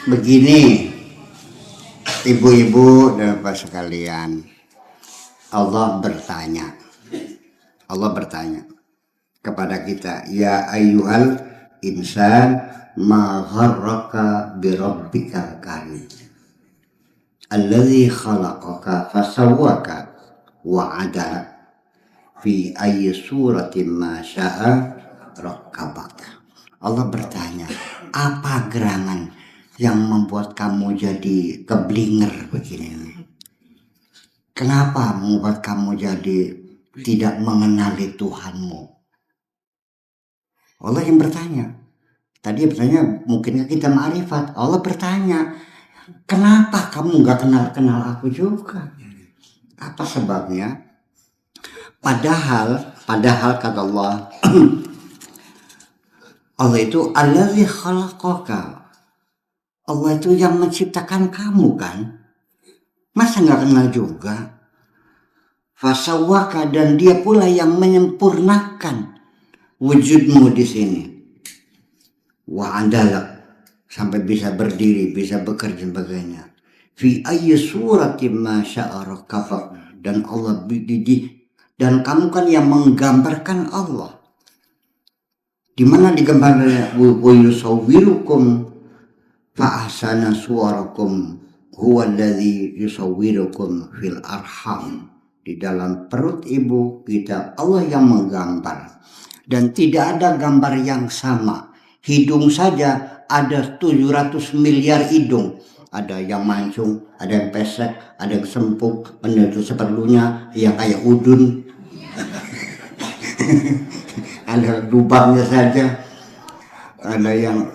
Begini, ibu-ibu dan bapak sekalian, Allah bertanya kepada kita, ya ayyuhal insan ma gharraka bi rabbikal karim alladzi khalaqaka fasawwaka wa adala fi ayyi suratin ma syaa rakkabaka. Allah bertanya, apa gerangan yang membuat kamu jadi keblinger begini? Kenapa membuat kamu jadi tidak mengenali Tuhanmu? Allah yang bertanya. Tadi bertanya, mungkinkah kita ma'rifat? Allah bertanya, kenapa kamu gak kenal aku juga? Apa sebabnya? Padahal kata Allah, Allah itu alladzi khalaqaka. Allah itu yang menciptakan kamu kan? Masa gak kenal juga? Fasawwaka, dan dia pula yang menyempurnakan wujudmu di sini. Wa andalak, sampai bisa berdiri, bisa bekerja sebagainya. Fi ayyi suratin ma syaa rakkabak, dan Allah dan kamu kan yang menggambarkan Allah. Di mana digambarkan wa yusawwirukum fa ahsana suwarakum huwa alladzi yusawwirukum fil arham. Di dalam perut ibu kita Allah yang menggambar, dan tidak ada gambar yang sama. Hidung saja ada 700 miliar hidung, ada yang mancung, ada yang pesek, ada yang sempuk, menuju seperlunya yang kayak udun. Ada lubangnya saja, ada yang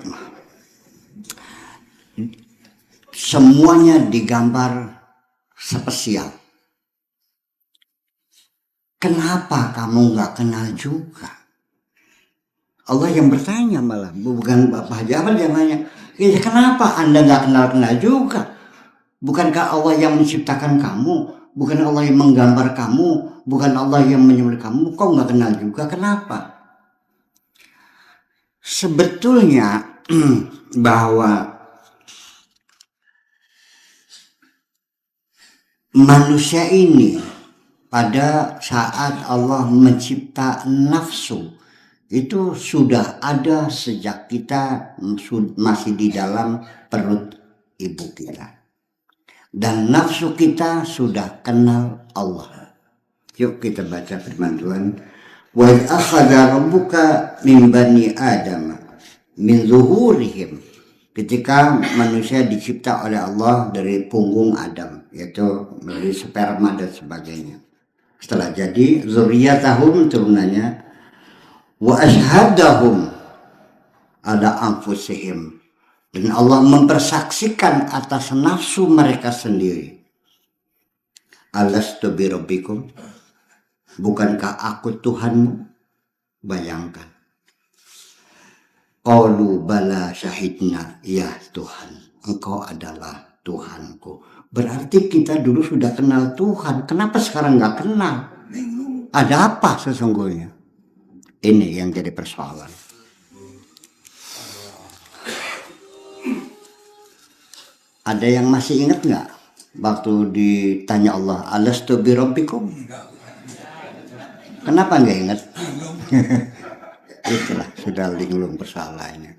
semuanya digambar spesial. Kenapa kamu gak kenal juga? Allah yang bertanya, malah bukan Bapak Jabal yang nanya, ya, kenapa Anda gak kenal juga? Bukankah Allah yang menciptakan kamu? Bukan Allah yang menggambar kamu? Bukan Allah yang menyembelih kamu? Kok gak kenal juga? Kenapa? Sebetulnya bahwa manusia ini pada saat Allah mencipta nafsu itu sudah ada sejak kita masih di dalam perut ibu kita, dan nafsu kita sudah kenal Allah. Yuk kita baca firman Tuhan. Wa akhadha rabbuka min bani adam min zuhurihim. Ketika manusia dicipta oleh Allah dari punggung Adam, yaitu dari sperma dan sebagainya. Setelah jadi zuriyatahum, turunannya, wa ashhadahum ala anfusihim, dan Allah mempersaksikan atas nafsu mereka sendiri. Alastu bi rabbikum, bukankah aku Tuhanmu? Bayangkan. Qalu bala syahidna, ya Tuhan, engkau adalah Tuhanku. Berarti kita dulu sudah kenal Tuhan. Kenapa sekarang gak kenal? Ada apa sesungguhnya? Ini yang jadi persoalan. Ada yang masih ingat gak waktu ditanya Allah, alastu bi rabbikum? Kenapa gak ingat? Itulah sudah linglung persoalannya.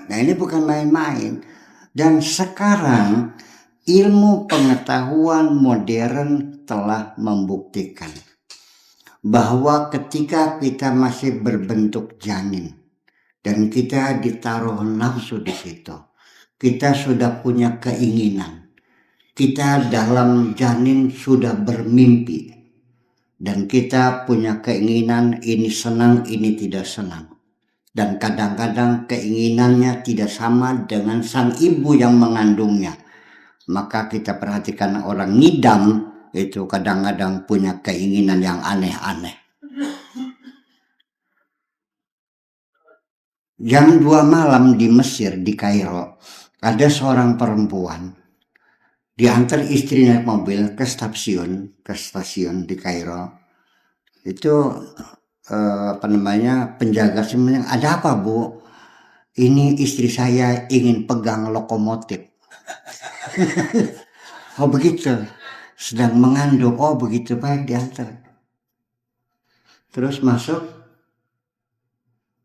Nah, ini bukan main-main. Dan sekarang ilmu pengetahuan modern telah membuktikan bahwa ketika kita masih berbentuk janin dan kita ditaruh nafsu di situ, kita sudah punya keinginan. Kita dalam janin sudah bermimpi. Dan kita punya keinginan, ini senang, ini tidak senang. Dan kadang-kadang keinginannya tidak sama dengan sang ibu yang mengandungnya. Maka kita perhatikan orang ngidam itu kadang-kadang punya keinginan yang aneh-aneh. Jam 2 malam di Mesir, di Kairo, ada seorang perempuan diantar istri naik mobil ke stasiun di Kairo. Itu penjaga sebenarnya, ada apa Bu? ini istri saya ingin pegang lokomotif. Oh begitu, sedang mengandung. Oh begitu, baik, diantar. Terus masuk,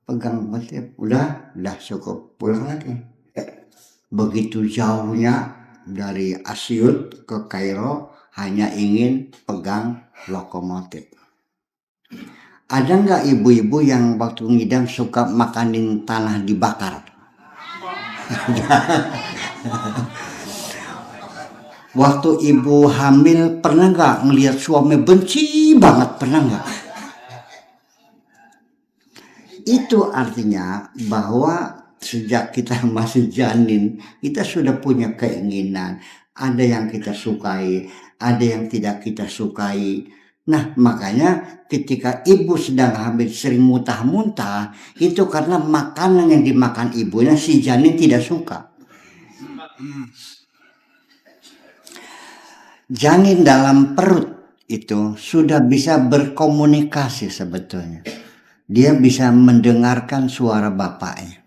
pegang lokomotif, udah cukup, pulang lagi. Begitu jauhnya dari Asyut ke Kairo, hanya ingin pegang lokomotif. Ada nggak ibu-ibu yang waktu ngidam suka makanin tanah dibakar? Waktu ibu hamil pernah nggak ngelihat suami benci banget, pernah nggak? Itu artinya bahwa sejak kita masih janin, kita sudah punya keinginan. Ada yang kita sukai, ada yang tidak kita sukai. Nah, makanya ketika ibu sedang hamil sering muntah-muntah, itu karena makanan yang dimakan ibunya si janin tidak suka. Janin dalam perut itu sudah bisa berkomunikasi sebetulnya. Dia bisa mendengarkan suara bapaknya.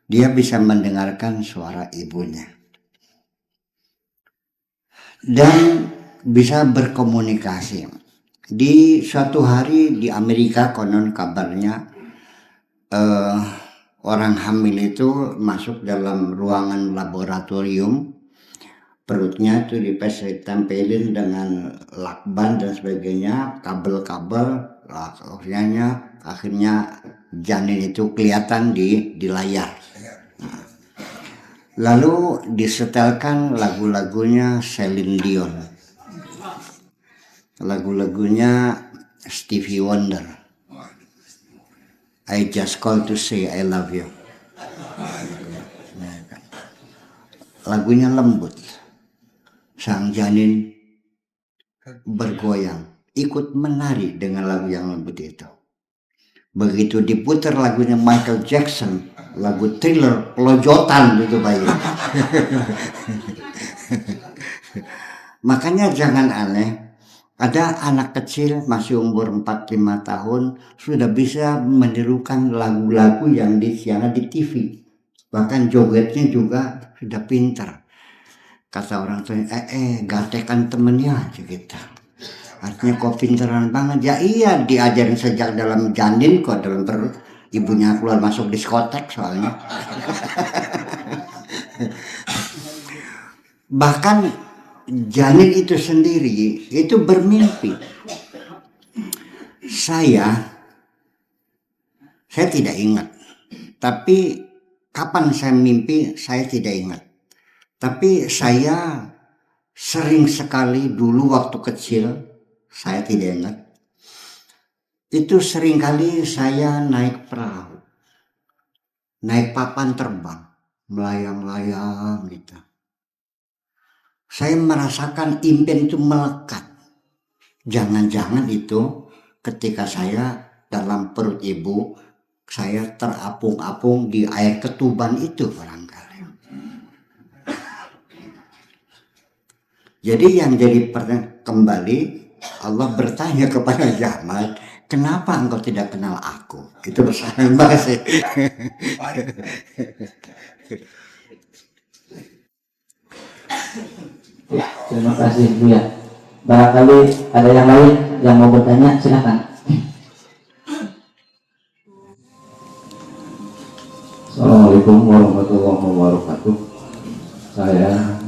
Dia bisa mendengarkan suara ibunya. Dan bisa berkomunikasi. Di suatu hari di Amerika konon kabarnya orang hamil itu masuk dalam ruangan laboratorium, perutnya itu ditempelin dengan lakban dan sebagainya, kabel-kabel, akhirnya janin itu kelihatan di layar. Lalu disetelkan lagu-lagunya Celine Dion, lagu-lagunya Stevie Wonder, I Just Call to Say I Love You. Lagunya lembut, sang janin bergoyang, ikut menari dengan lagu yang lembut itu. Begitu diputar lagunya Michael Jackson, lagu Thriller, pelojotan itu bayi. Makanya jangan aneh, ada anak kecil masih umur 4-5 tahun sudah bisa menirukan lagu-lagu yang disiarkan di TV. Bahkan jogetnya juga sudah pintar. Kata orang tua, gatekan temennya aja gitu. Artinya kok pinteran banget. Ya iya, diajarin sejak dalam janin kok, dalam perut. Ibunya keluar masuk diskotek soalnya. Bahkan janin itu sendiri itu bermimpi. Saya tidak ingat. Tapi kapan saya mimpi saya tidak ingat. Tapi saya sering sekali dulu waktu kecil, saya tidak ingat. Itu sering kali saya naik perahu, naik papan terbang, melayang-layang gitu. Saya merasakan impian itu melekat. Jangan-jangan itu ketika saya dalam perut ibu, saya terapung-apung di air ketuban itu barangkali. Jadi yang jadi kembali, Allah bertanya kepada Jamal, kenapa engkau tidak kenal aku? Itu pertanyaan bahasa. Terima kasih Bu ya. Barangkali ada yang lain yang mau bertanya, silakan. Assalamualaikum warahmatullahi wabarakatuh. Saya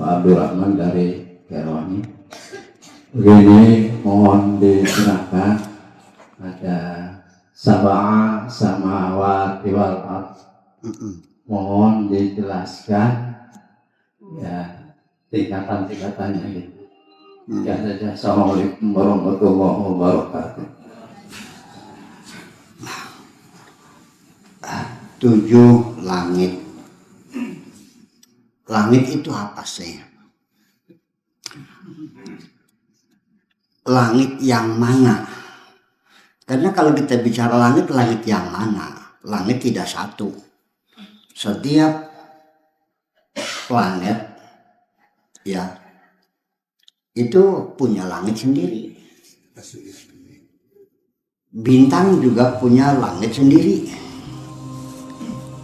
Pak Abdurrahman dari Kerwani. Begini, mohon dijelaskan, ada sab'a samawati wal ardh. Mohon dijelaskan ya tingkatan-tingkatannya gitu. Ya saja. Assalamualaikum warahmatullahi wabarakatuh. 7 langit. Langit itu apa sih? Langit yang mana? Karena kalau kita bicara langit yang mana? Langit tidak satu. Setiap planet ya itu punya langit sendiri. Bintang juga punya langit sendiri.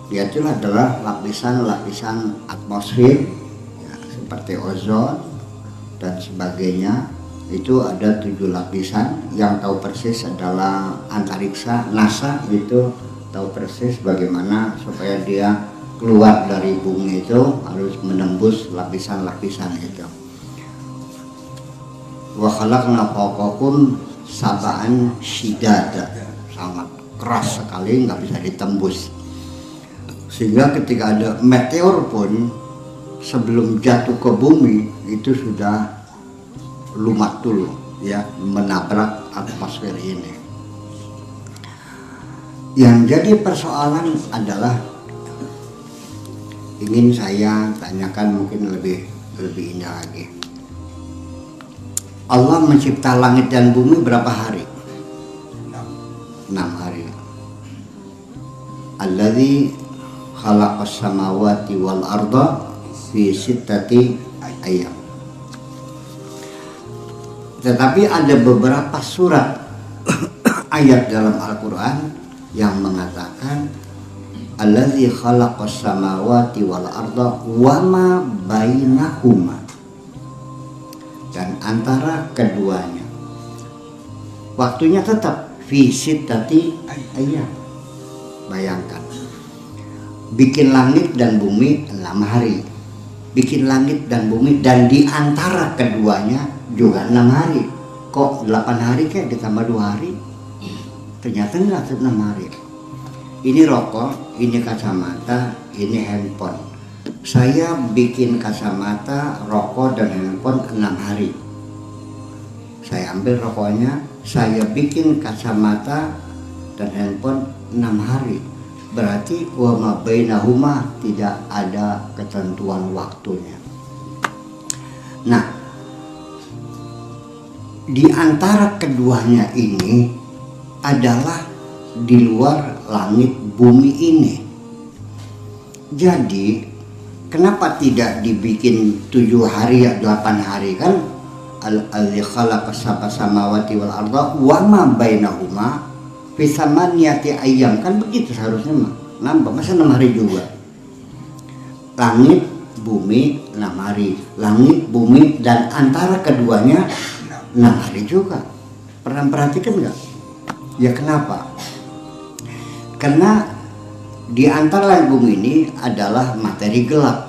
Dia itu adalah lapisan-lapisan atmosfer ya, seperti ozon dan sebagainya. Itu ada 7 lapisan. Yang tahu persis adalah antariksa, NASA itu tahu persis bagaimana supaya dia keluar dari bumi itu harus menembus lapisan-lapisan itu. Wa khalaqna fawqakum sab'an shidada, sangat keras sekali, nggak bisa ditembus. Sehingga ketika ada meteor pun sebelum jatuh ke bumi itu sudah lumat dulu ya, menabrak atmosfer ini. Yang jadi persoalan adalah ingin saya tanyakan mungkin lebih ini lagi. Allah mencipta langit dan bumi berapa hari? 6 hari. Alladzi khalaqas samawati wal arda fi sittati ayyam. Tetapi ada beberapa surat ayat dalam Al-Quran yang mengatakan Alladzi khalaqas samawati wal arda wa ma bainahuma, dan antara keduanya waktunya tetap fi sittati ayyam. Bayangkan, bikin langit dan bumi 6 hari, bikin langit dan bumi, dan di antara keduanya juga 6 hari. Kok 8 hari kayak ditambah 2 hari? Ternyata enggak 6 hari. Ini rokok, ini kacamata, ini handphone. Saya bikin kacamata, rokok, dan handphone 6 hari. Saya ambil rokoknya, saya bikin kacamata dan handphone 6 hari. Berarti wa ma bainahuma, tidak ada ketentuan waktunya. Nah, di antara keduanya ini adalah di luar langit bumi ini. Jadi kenapa tidak dibikin 7 hari ya 8 hari? Kan al-ladzi khalaqas samawati wal arda wa ma bainahuma fi thamaniyati ayyam, kan begitu seharusnya mah. Nambah masa 6 hari juga. Langit bumi 6 hari, langit bumi dan antara keduanya 6 hari juga. Pernah perhatikan nggak? Ya kenapa? Karena di antara langit bumi ini adalah materi gelap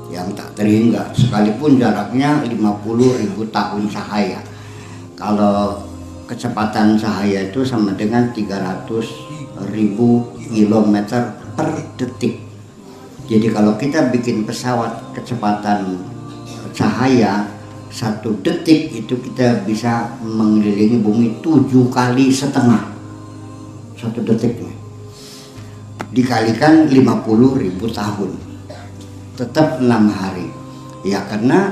yang tak terhingga, sekalipun jaraknya 50.000 tahun cahaya. Kalau kecepatan cahaya itu sama dengan 300.000 kilometer per detik. Jadi kalau kita bikin pesawat kecepatan cahaya 1 detik, itu kita bisa mengelilingi bumi 7,5 kali 1 detiknya. Dikalikan 50.000 tahun, tetap 6 hari. Ya karena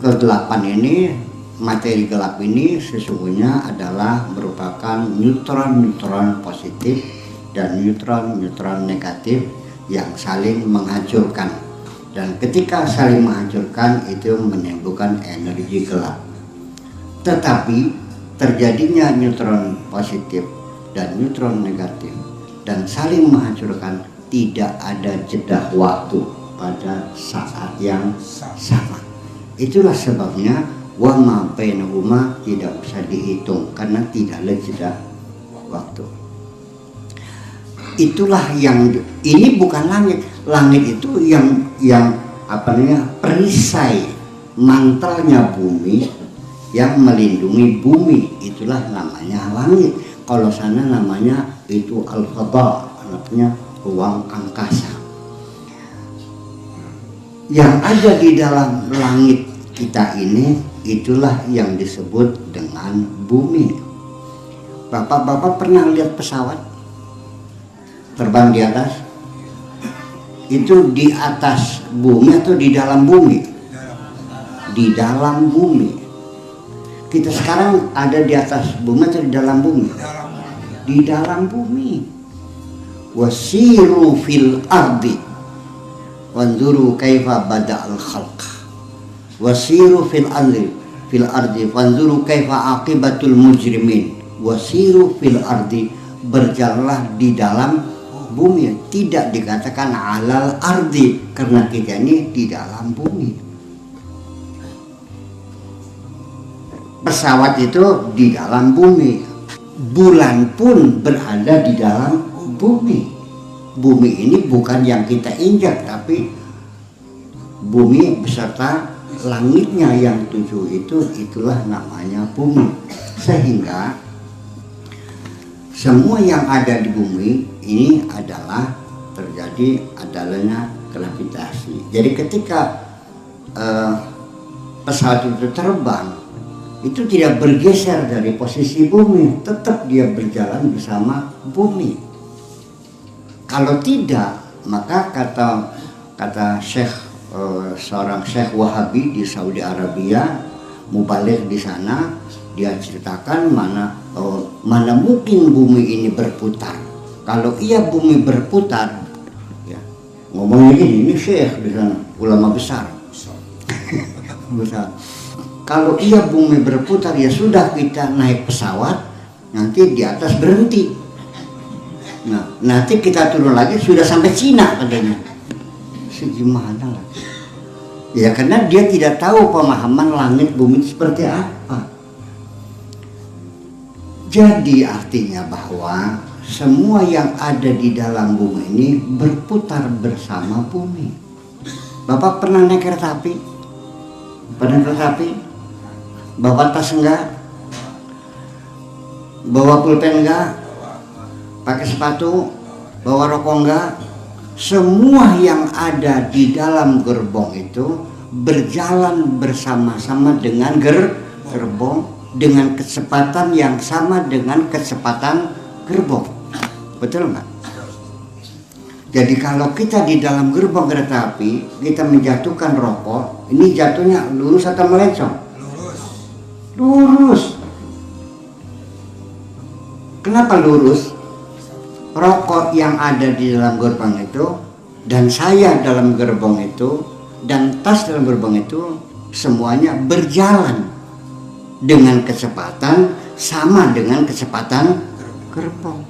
kegelapan ini, materi gelap ini sesungguhnya adalah merupakan neutron-neutron positif dan neutron-neutron negatif yang saling menghancurkan. Dan ketika saling menghancurkan itu menimbulkan energi gelap. Tetapi terjadinya neutron positif dan neutron negatif dan saling menghancurkan tidak ada jeda waktu pada saat yang sama. Itulah sebabnya wa ma bainahuma tidak bisa dihitung karena tidak ada jeda waktu. Itulah yang ini bukan langit. Langit itu yang apa namanya, perisai mantelnya bumi yang melindungi bumi, itulah namanya langit. Kalau sana namanya itu al-fadha, artinya ruang angkasa. Yang ada di dalam langit kita ini itulah yang disebut dengan bumi. Bapak-bapak pernah lihat pesawat terbang di atas? Itu di atas bumi atau di dalam bumi? Di dalam bumi. Kita sekarang ada di atas bumi atau di dalam bumi? Di dalam bumi. Wasiru fil ardi wanzuru kaifa bada'al khalq. Wasiru fil ardi wanzuru kaifa aqibatul mujrimin. Wasiru fil ardi, berjalanlah di dalam bumi, tidak dikatakan alal ardi karena kita ini di dalam bumi. Pesawat itu di dalam bumi, bulan pun berada di dalam bumi. Bumi ini bukan yang kita injak, tapi bumi beserta langitnya yang 7 itulah namanya bumi. Sehingga semua yang ada di bumi ini adalah terjadi adanya gravitasi. Jadi ketika pesawat itu terbang, itu tidak bergeser dari posisi bumi, tetap dia berjalan bersama bumi. Kalau tidak, maka kata seorang Syekh Wahabi di Saudi Arabia, mubalik di sana, dia ceritakan mana mungkin bumi ini berputar. Kalau iya bumi berputar, ya, ngomongnya gini, ini Syekh di sana, ulama besar. Besar. Kalau iya bumi berputar, ya sudah kita naik pesawat, nanti di atas berhenti. Nah, nanti kita turun lagi sudah sampai Cina katanya. Segimana lagi? Ya karena dia tidak tahu pemahaman langit bumi seperti apa. Jadi artinya bahwa semua yang ada di dalam bumi ini berputar bersama bumi. Bapak pernah naik kereta api? Pernah kereta api? Bawa tas enggak? Bawa pulpen enggak? Pakai sepatu? Bawa rokok enggak? Semua yang ada di dalam gerbong itu berjalan bersama-sama dengan gerbong dengan kecepatan yang sama dengan kecepatan gerbong. Betul nggak? Jadi kalau kita di dalam gerbong kereta api, kita menjatuhkan rokok, ini jatuhnya lurus atau melencong? Lurus. Kenapa lurus? Rokok yang ada di dalam gerbong itu, dan saya dalam gerbong itu, dan tas dalam gerbong itu, semuanya berjalan dengan kecepatan sama dengan kecepatan gerbong.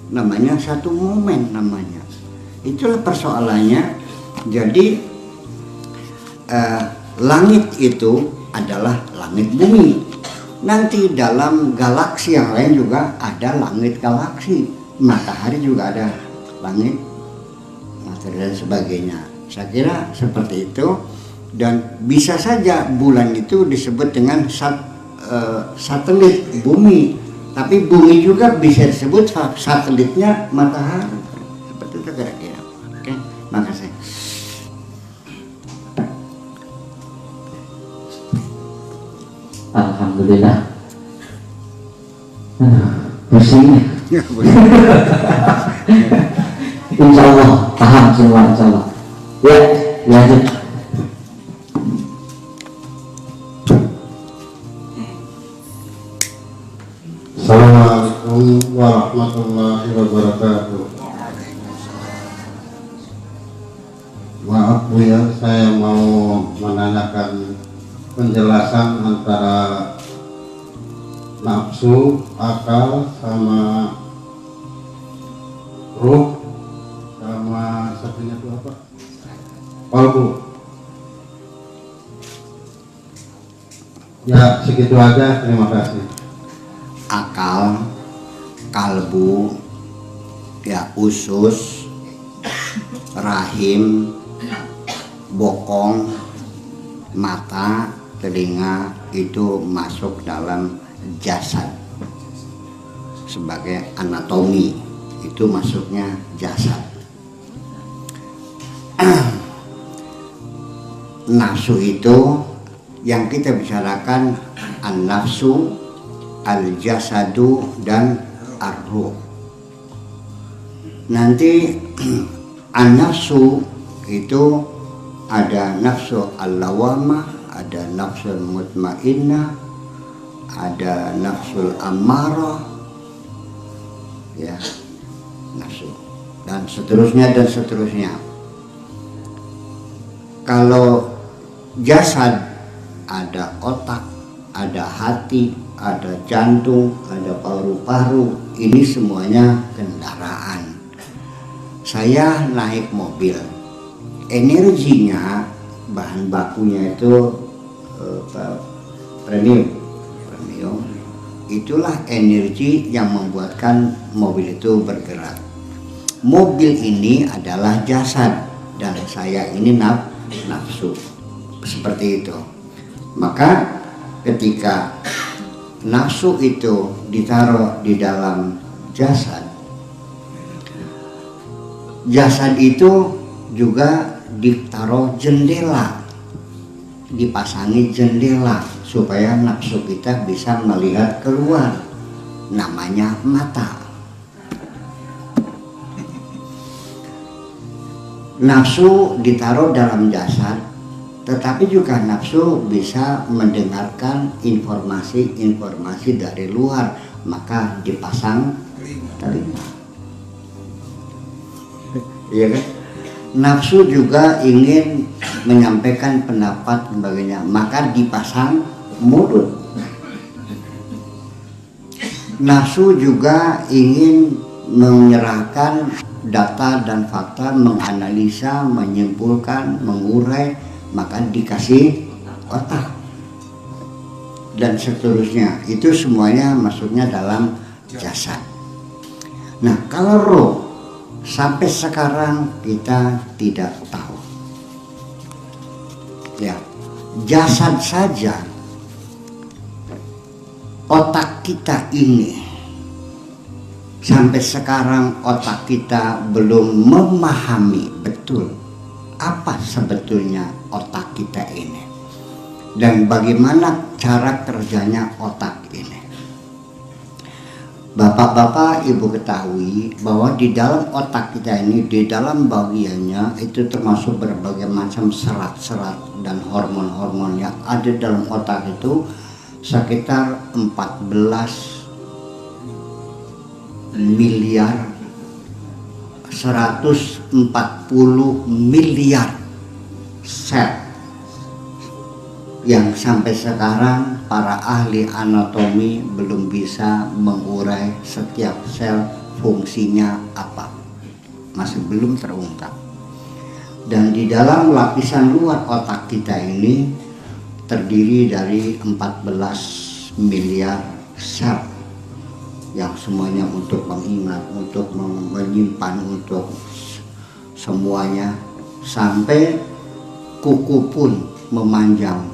Namanya satu momen namanya. Itulah persoalannya. Jadi langit itu adalah langit bumi. Nanti dalam galaksi yang lain juga ada langit galaksi. Matahari juga ada langit, matahari dan sebagainya. Saya kira seperti itu. Dan bisa saja bulan itu disebut dengan satelit bumi, tapi bumi juga bisa disebut satelitnya matahari. Seperti itu kira-kira. Oke, makasih. Alhamdulillah. Pusing. Insya Allah paham semua, insya Allah. Ya, lanjut. Assalamualaikum warahmatullahi wabarakatuh. Maaf Bu ya, saya mau menanyakan penjelasan antara nafsu, akal, sama ruh, sama satunya itu apa? Kalbu. Ya segitu aja, terima kasih. Akal, kalbu, ya usus, rahim, bokong, mata, telinga itu masuk dalam jasad sebagai anatomi, itu masuknya jasad. Nafsu itu yang kita bicarakan an-nafsu, al-jasadu, dan ar-ruh. Nanti an-nafsu itu ada nafsu al-lawamah, ada nafsu mutmainnah, ada nafsu ammarah, ya, nafsu, dan seterusnya dan seterusnya. Kalau jasad ada otak, ada hati, ada jantung, ada paru-paru, ini semuanya kendaraan. Saya naik mobil, energinya bahan bakunya itu premium, itulah energi yang membuatkan mobil itu bergerak. Mobil ini adalah jasad dan saya ini nafsu, seperti itu. Maka ketika nafsu itu ditaruh di dalam jasad, jasad itu juga ditaruh jendela, dipasangi jendela supaya nafsu kita bisa melihat keluar, namanya mata. Nafsu ditaruh dalam jasad, tetapi juga nafsu bisa mendengarkan informasi-informasi dari luar, maka dipasang telinga. Iya kan? Nafsu juga ingin menyampaikan pendapat sebagainya, maka dipasang mulut. Nafsu juga ingin menyerahkan data dan fakta, menganalisa, menyimpulkan, mengurai, maka dikasih otak dan seterusnya. Itu semuanya masuknya dalam jasad. Nah, kalau roh sampai sekarang kita tidak tahu. Ya, jasad saja, otak kita ini sampai sekarang otak kita belum memahami betul apa sebetulnya otak kita ini dan bagaimana cara kerjanya otak ini. Bapak-bapak, ibu ketahui bahwa di dalam otak kita ini, di dalam bagiannya itu termasuk berbagai macam serat-serat dan hormon-hormon yang ada dalam otak itu sekitar 14 miliar 140 miliar sel yang sampai sekarang para ahli anatomi belum bisa mengurai setiap sel fungsinya apa, masih belum terungkap. Dan di dalam lapisan luar otak kita ini terdiri dari 14 miliar sel yang semuanya untuk mengingat, untuk menyimpan, untuk semuanya, sampai kuku pun memanjang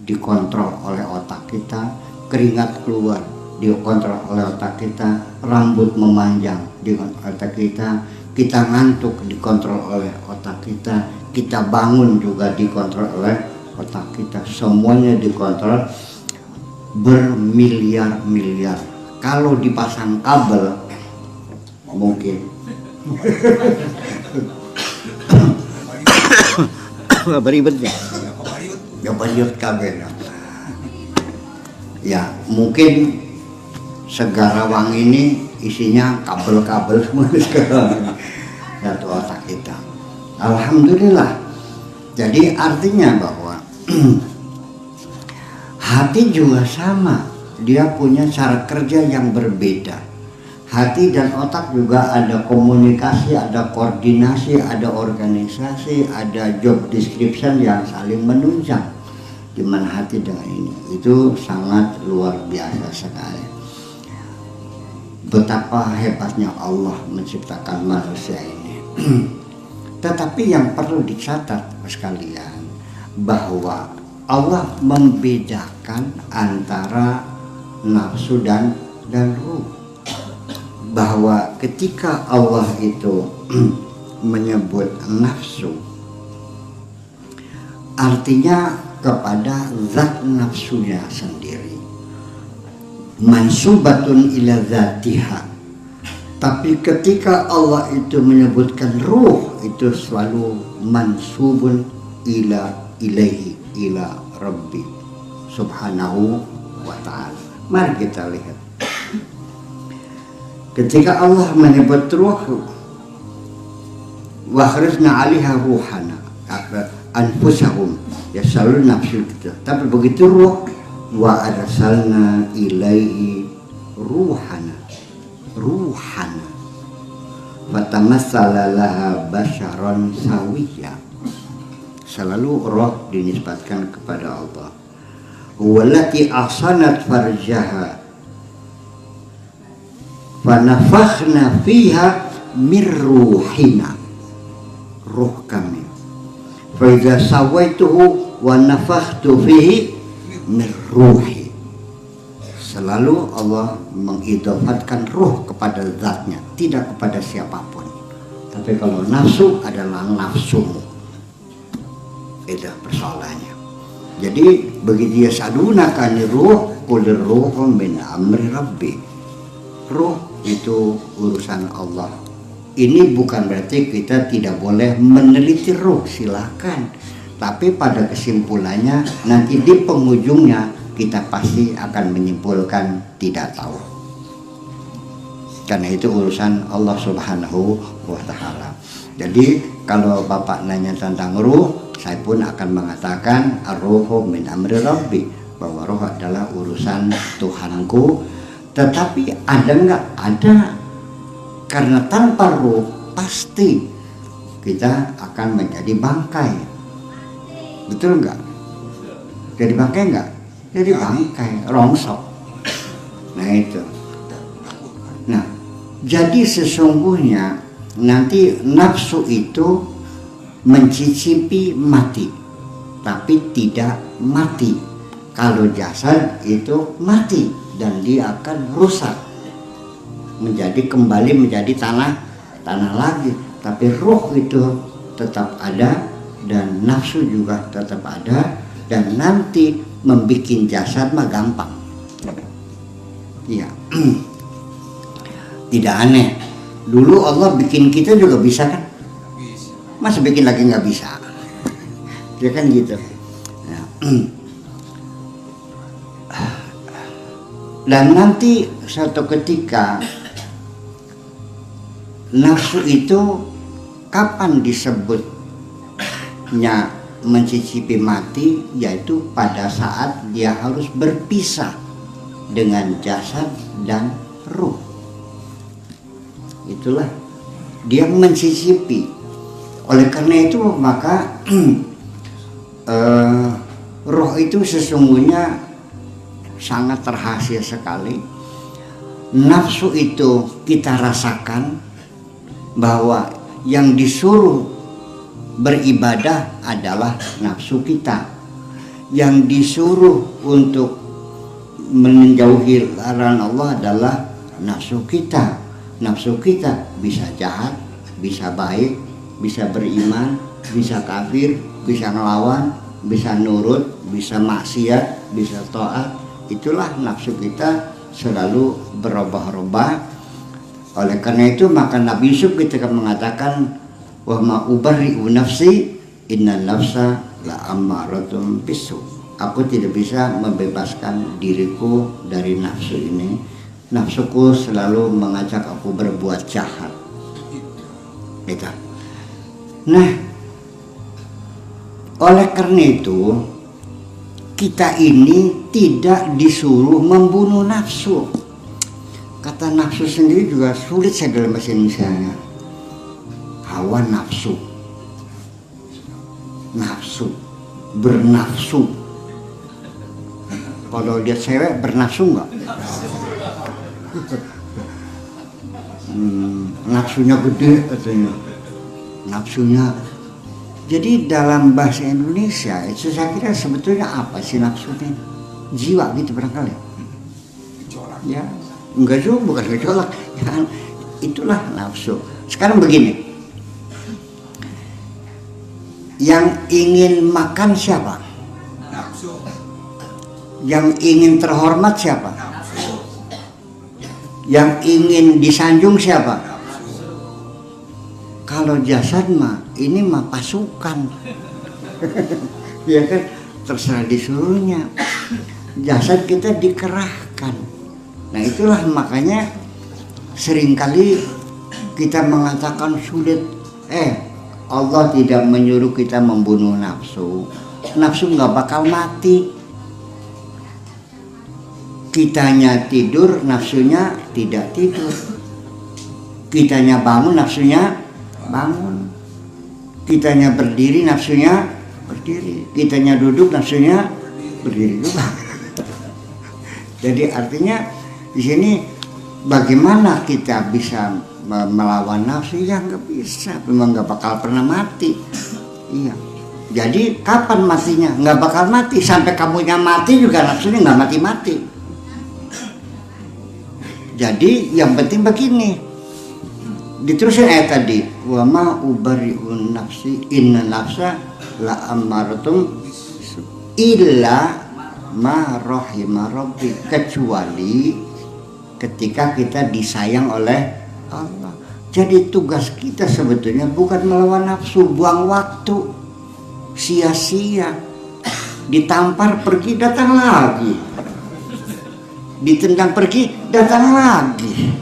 dikontrol oleh otak kita, keringat keluar dikontrol oleh otak kita, rambut memanjang dikontrol otak kita ngantuk dikontrol oleh otak kita bangun juga dikontrol oleh otak kita, semuanya dikontrol bermiliar-miliar. Kalau dipasang kabel mungkin beribetnya ya bariut kabel ya, mungkin Segarawang ini isinya kabel-kabel semua sekarang satu otak kita. Alhamdulillah. Jadi artinya bahwa hati juga sama, dia punya cara kerja yang berbeda. Hati dan otak juga ada komunikasi, ada koordinasi, ada organisasi, ada job description yang saling menunjang. Gimana hati dengan ini, itu sangat luar biasa sekali. Betapa hebatnya Allah menciptakan manusia ini. Tetapi yang perlu dicatat sekalian, bahwa Allah membedakan antara nafsu dan ruh. Bahwa ketika Allah itu menyebut nafsu, artinya kepada zat nafsunya sendiri, mansubatun ila zatiha. Tapi ketika Allah itu menyebutkan ruh, itu selalu mansubun ilaihi ila rabbi subhanahu wa ta'ala. Mari kita lihat. Ketika Allah menyebut ruh, wa kharajna 'alaiha ruhana anfusahum, ya selalu nafsu kita. Tapi begitu ruh wa arsalna ilaihi ruhana fatamassala laha basyaran sawiyya. Selalu roh dinisbatkan kepada Allah. Wallati ahsanat farjaha fanafakhna fiha mir ruhina, ruh kami. Fa idza sawaituhu wa nafakhtu fihi mir ruhi. Selalu Allah mengidofatkan ruh kepada zatnya, tidak kepada siapapun. Tapi kalau nafsu adalah nafsumu, itu persoalannya. Jadi begitu ya sadunaka ni ruh, kulir ruhu min amri rabbi. Ruh itu urusan Allah. Ini bukan berarti kita tidak boleh meneliti ruh, silakan. Tapi pada kesimpulannya nanti di penghujungnya kita pasti akan menyimpulkan tidak tahu. Karena itu urusan Allah Subhanahu wa Ta'ala. Jadi kalau Bapak nanya tentang ruh, saya pun akan mengatakan ar-ruhu min amri rabbi, bahwa ruh adalah urusan Tuhanku. Tetapi ada enggak? Ada. Karena tanpa ruh pasti kita akan menjadi bangkai. Betul enggak? Jadi bangkai enggak? Jadi bangkai, rongsok. Nah itu. Nah, jadi sesungguhnya nanti nafsu itu mencicipi mati, tapi tidak mati. Kalau jasad itu mati dan dia akan rusak, kembali menjadi tanah lagi. Tapi ruh itu tetap ada dan nafsu juga tetap ada, dan nanti membikin jasad mah gampang. Iya. Tidak aneh. Dulu Allah bikin kita juga bisa kan? Masa bikin lagi nggak bisa? Ya kan gitu. Ya. Dan nanti suatu ketika nafsu itu kapan disebutnya mencicipi mati, yaitu pada saat dia harus berpisah dengan jasad dan ruh. Itulah dia mencicipi. Oleh karena itu maka roh itu sesungguhnya sangat rahasia sekali. Nafsu itu kita rasakan bahwa yang disuruh beribadah adalah nafsu kita, yang disuruh untuk menjauhi larangan Allah adalah nafsu kita. Nafsu kita bisa jahat, bisa baik, bisa beriman, bisa kafir, bisa ngelawan, bisa nurut, bisa maksiat, bisa taat. Itulah nafsu kita selalu berubah-ubah. Oleh karena itu maka Nabi Yusuf ketika mengatakan wa ma ubarri'u nafsi inna nafsa la ammaratun bisu. Aku tidak bisa membebaskan diriku dari nafsu ini. Nafsuku selalu mengajak aku berbuat jahat. Gitu. Nah, oleh karena itu kita ini tidak disuruh membunuh nafsu. Kata nafsu sendiri juga sulit saya dalam bahasa Indonesia. Hawa nafsu, nafsu, bernafsu. Kalau dia cewek bernafsu enggak? Nafsunya gede katanya, nafsunya. Jadi dalam bahasa Indonesia itu saya kira sebetulnya apa sih nafsunya? Jiwa gitu barangkali. Ya, enggak juga, bukan gejolak. Ya, itulah nafsu. Sekarang begini, yang ingin makan siapa? Nafsu. Yang ingin terhormat siapa? Nafsu. Yang ingin disanjung siapa? Nafsu. Kalau jasad mah ini mah pasukan. Ya kan, terserah disuruhnya. Jasad kita dikerahkan. Nah itulah makanya seringkali kita mengatakan sulit. Allah tidak menyuruh kita membunuh nafsu. Nafsu nggak bakal mati. Kitanya tidur, nafsunya tidak tidur. Kitanya bangun, nafsunya bangun. Kitanya berdiri, nafsunya berdiri. Kitanya duduk, nafsunya berdiri juga. Jadi artinya di sini bagaimana kita bisa melawan nafsu? Ya nggak bisa, memang nggak bakal pernah mati. Iya. Jadi kapan matinya? Nggak bakal mati. Sampai kamunya mati juga nafsunya nggak mati-mati. Jadi yang penting begini, diterusin ayat tadi, wa ma ubari'un nafsi inna nafsa la amaratum illa ma rahima rabbi, kecuali ketika kita disayang oleh Allah. Jadi tugas kita sebetulnya bukan melawan nafsu, buang waktu sia-sia, ditampar pergi datang lagi, ditendang pergi datang lagi,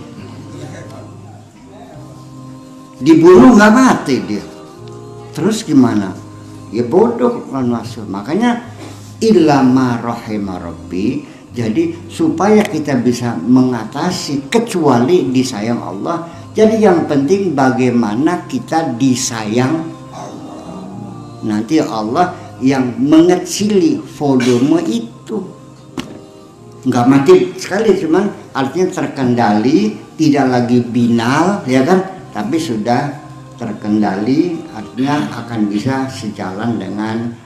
dibunuh nggak mati dia, terus gimana? Ya bodoh kan masuk. Makanya illa ma rahima rabbi, jadi supaya kita bisa mengatasi kecuali disayang Allah. Jadi yang penting bagaimana kita disayang Allah. Nanti Allah yang mengecili volume itu. Nggak mati sekali, cuman artinya terkendali, tidak lagi binal, ya kan? Tapi sudah terkendali, artinya akan bisa sejalan dengan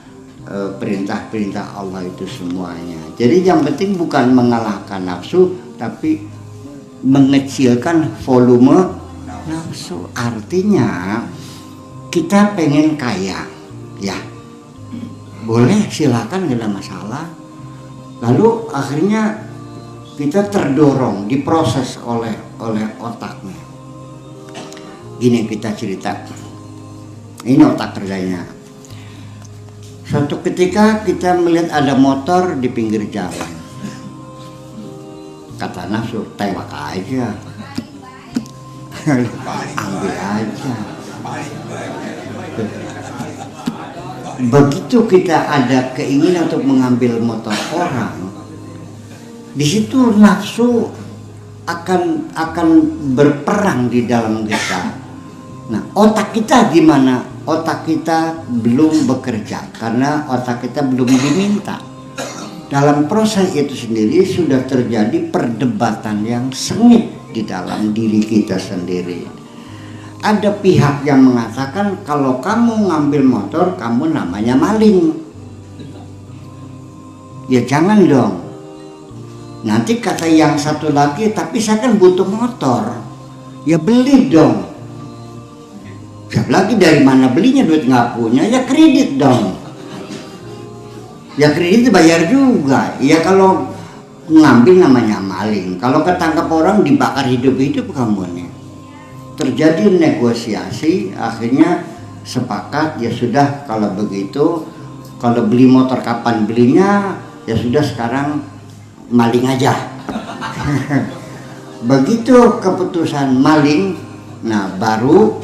perintah-perintah Allah itu semuanya. Jadi yang penting bukan mengalahkan nafsu, tapi mengecilkan volume nafsu. Artinya kita pengen kaya, ya boleh, silakan, nggak ada masalah. Lalu akhirnya kita terdorong, diproses oleh otaknya. Gini kita cerita, ini otak kerjanya. Suatu ketika kita melihat ada motor di pinggir jalan, kata nafsu, tembak aja, ambil aja. Begitu kita ada keinginan untuk mengambil motor orang, di situ nafsu akan berperang di dalam kita. Nah, otak kita gimana? Otak kita belum bekerja karena otak kita belum diminta. Dalam proses itu sendiri sudah terjadi perdebatan yang sengit di dalam diri kita sendiri. Ada pihak yang mengatakan kalau kamu ngambil motor, kamu namanya maling. Ya jangan dong. Nanti kata yang satu lagi, tapi saya kan butuh motor. Ya beli dong. Siapa lagi dari mana belinya, duit nggak punya, ya kredit dong. Ya kredit bayar juga. Ya kalau ngambil namanya maling. Kalau ketangkap orang dibakar hidup-hidup kamu nih. Terjadi negosiasi, akhirnya sepakat, ya sudah kalau begitu, kalau beli motor kapan belinya, ya sudah sekarang maling aja. Begitu keputusan maling, nah baru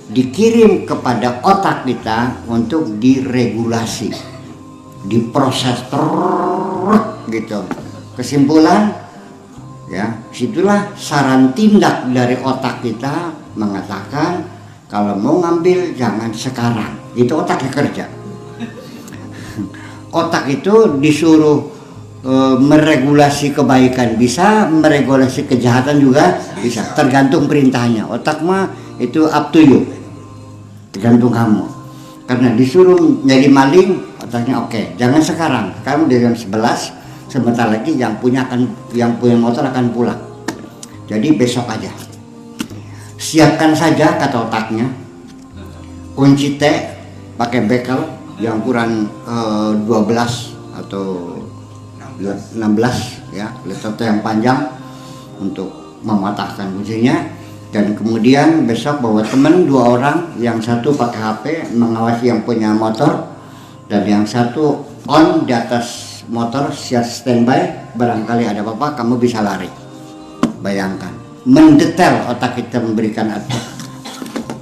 dikirim kepada otak kita untuk diregulasi, diproses gitu. Kesimpulan, ya situlah saran tindak dari otak kita mengatakan kalau mau ngambil jangan sekarang. Itu otak yang kerja. Otak itu disuruh meregulasi kebaikan bisa, meregulasi kejahatan juga bisa, tergantung perintahnya. Otak mah itu up to you, tergantung kamu. Karena disuruh jadi maling, otaknya oke, jangan sekarang, kamu di jam 11, sebentar lagi yang punya motor akan pulang, jadi besok aja. Siapkan saja, kata otaknya, kunci T pakai bekel yang ukuran 12 atau 16 ya, letter T yang panjang untuk mematahkan kuncinya. Dan kemudian besok bawa teman 2 orang, yang satu pakai HP mengawasi yang punya motor, dan yang satu on di atas motor siap standby, barangkali ada apa-apa kamu bisa lari. Bayangkan, mendetail otak kita memberikan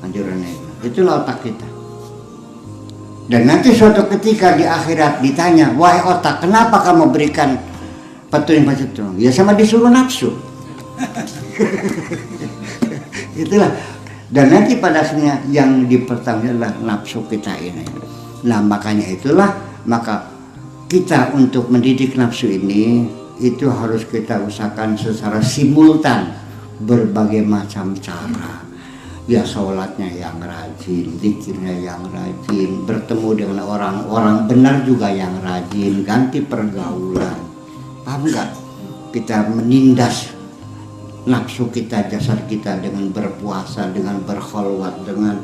anjurannya. Itulah otak kita. Dan nanti suatu ketika di akhirat ditanya, wahai otak, kenapa kamu berikan Petunjuk. Ya sama disuruh nafsu. Itulah. Dan nanti pada akhirnya yang dipertanggungjawabkan adalah nafsu kita ini. Nah makanya itulah, maka kita untuk mendidik nafsu ini itu harus kita usahakan secara simultan berbagai macam cara. Ya sholatnya yang rajin, zikirnya yang rajin, bertemu dengan orang-orang benar juga yang rajin, ganti pergaulan. Paham nggak? Kita menindas nafsu kita, jasad kita dengan berpuasa, dengan berkholwat, dengan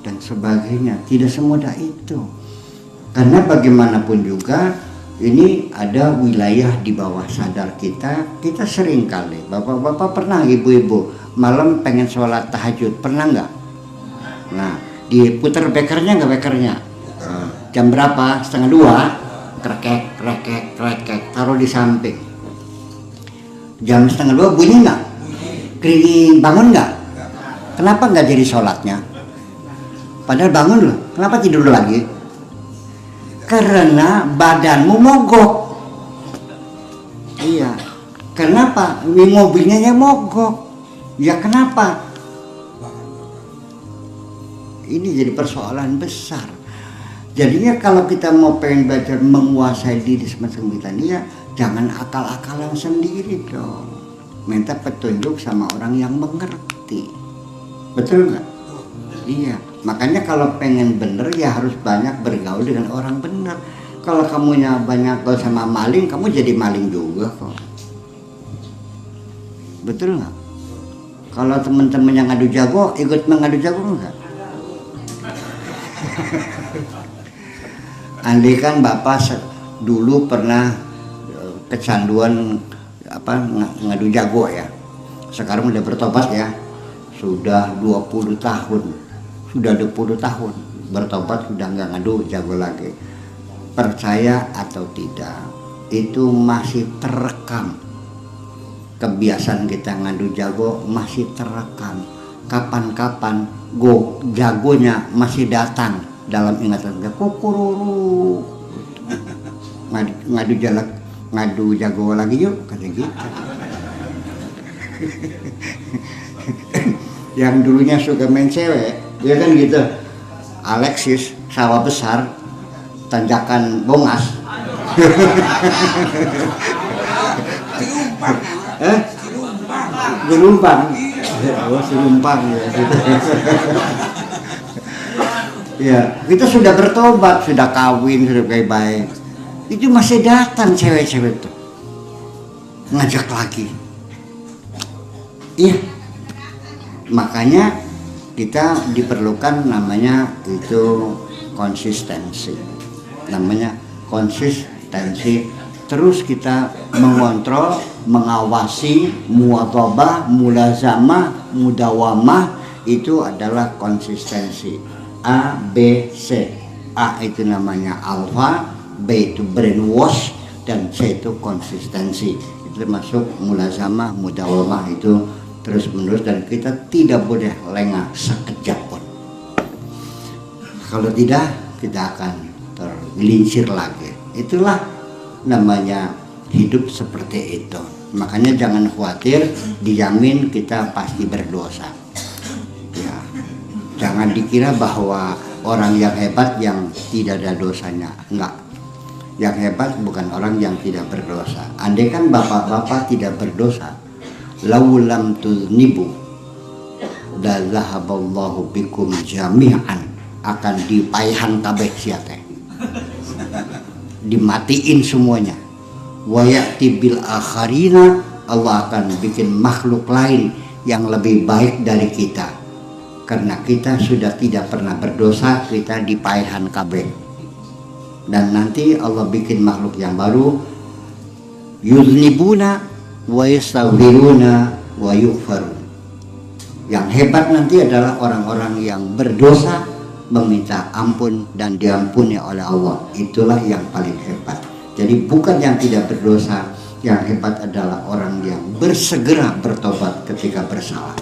dan sebagainya. Tidak semudah itu. Karena bagaimanapun juga ini ada wilayah di bawah sadar kita. Kita sering kali, bapak-bapak pernah, ibu-ibu malam pengen sholat tahajud, pernah nggak? Nah, diputer bekernya nggak bekernya? Jam berapa? 1:30, krekek, taruh di samping. Jam 1:30 bunyi nggak? Keringin, bangun nggak? Kenapa nggak jadi sholatnya? Padahal bangun loh, kenapa tidur lagi? Karena badanmu mogok. Iya, kenapa? Mobilnya yang mogok. Ya kenapa? Ini jadi persoalan besar. Jadinya kalau kita mau pengen belajar menguasai diri semacam kita ini, ya jangan akal-akalan sendiri dong. Minta petunjuk sama orang yang mengerti. Betul nggak? Iya. Makanya kalau pengen bener ya harus banyak bergaul dengan orang bener. Kalau kamunya banyak gaul sama maling, kamu jadi maling juga kok. Betul nggak? Kalau teman-teman yang ngadu jago, ikut mengadu jago nggak? Andai kan bapak dulu pernah kecanduan ngadu jago ya, sekarang udah bertobat ya, sudah 20 tahun bertobat, sudah nggak ngadu jago lagi. Percaya atau tidak, itu masih terekam. Kebiasaan kita ngadu jago masih terekam. Kapan-kapan jagonya masih datang dalam ingatan kita, kukururu ngadu jago lagi yuk, kata gitu. Yang dulunya suka main cewek, dia kan gitu. Alexis, sawah besar, tanjakan Bongas. Gelumpang. Oh, Gelumpang ya. Ya, kita sudah bertobat, sudah kawin, sudah baik-baik. Itu masih datang cewek-cewek tuh ngajak lagi. Iya, makanya kita diperlukan namanya itu konsistensi. Terus kita mengontrol, mengawasi, muadhabah, mulazamah, mudawamah, itu adalah konsistensi. A, B, C. A itu namanya alfa, B itu brainwash, dan C itu konsistensi. Itu termasuk mulazamah, mudawamah, itu terus menerus, dan kita tidak boleh lengah sekejap pun. Kalau tidak, kita akan tergelincir lagi. Itulah namanya hidup seperti itu. Makanya jangan khawatir, dijamin kita pasti berdosa. Ya, jangan dikira bahwa orang yang hebat yang tidak ada dosanya. Enggak. Yang hebat bukan orang yang tidak berdosa. Andai kan bapak-bapak tidak berdosa, laulam tuznibu la zahaballahu bikum jami'an, akan dipaihan kabeh sia teh, dimatiin semuanya. Wa ya'ti bil akharina, Allah akan bikin makhluk lain yang lebih baik dari kita. Karena kita sudah tidak pernah berdosa, kita dipaihan kabeh. Dan nanti Allah bikin makhluk yang baru, yuznibuna wa yastaghfiruna wa yughfarun. Yang hebat nanti adalah orang-orang yang berdosa, meminta ampun dan diampuni oleh Allah. Itulah yang paling hebat. Jadi bukan yang tidak berdosa, yang hebat adalah orang yang bersegera bertobat ketika bersalah.